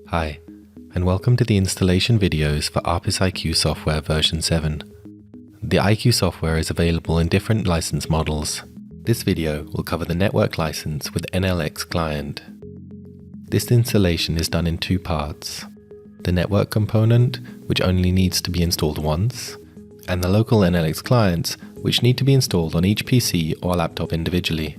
Hi, and welcome to the installation videos for ARPIS IQ software version 7. The IQ software is available in different license models. This video will cover the network license with NLX client. This installation is done in two parts: the network component, which only needs to be installed once, and the local NLX clients, which need to be installed on each PC or laptop individually.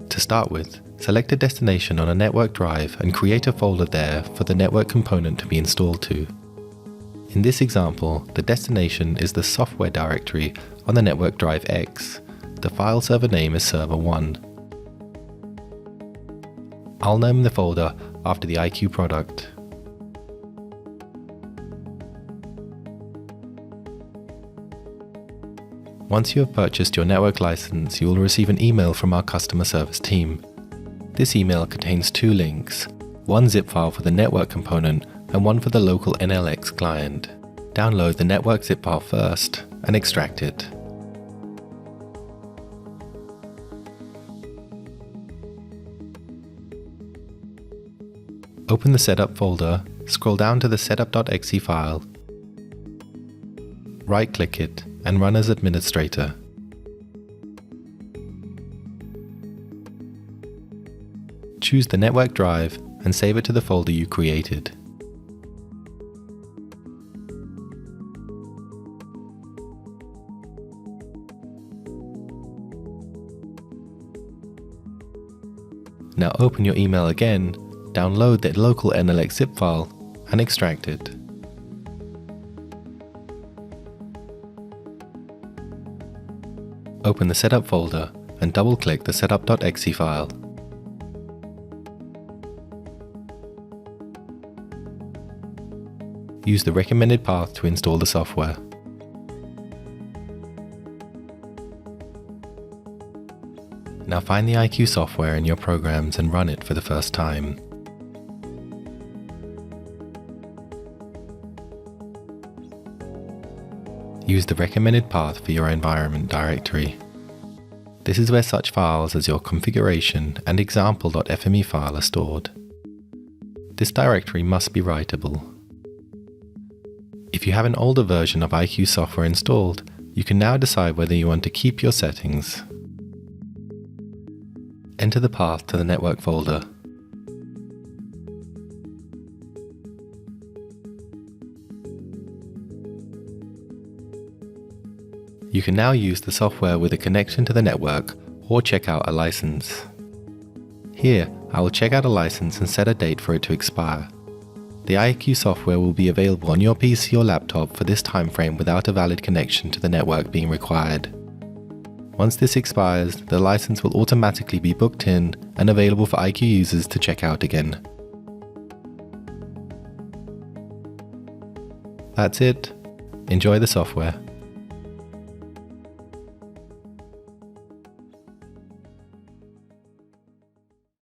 To start with, select a destination on a network drive and create a folder there for the network component to be installed to. In this example, the destination is the software directory on the network drive X. The file server name is server1. I'll name the folder after the IQ product. Once you have purchased your network license, you will receive an email from our customer service team. This email contains two links, one zip file for the network component and one for the local NLX client. Download the network zip file first and extract it. Open the setup folder, scroll down to the setup.exe file, right-click it and run as administrator. Choose the network drive and save it to the folder you created. Now open your email again, download the local NLX zip file and extract it. Open the setup folder and double-click the setup.exe file. Use the recommended path to install the software. Now find the IQ software in your programs and run it for the first time. Use the recommended path for your environment directory. This is where such files as your configuration and example.fme file are stored. This directory must be writable. If you have an older version of IQ software installed, you can now decide whether you want to keep your settings. Enter the path to the network folder. You can now use the software with a connection to the network or check out a license. Here, I will check out a license and set a date for it to expire. The IQ software will be available on your PC or laptop for this time frame without a valid connection to the network being required. Once this expires, the license will automatically be booked in and available for IQ users to check out again. That's it. Enjoy the software.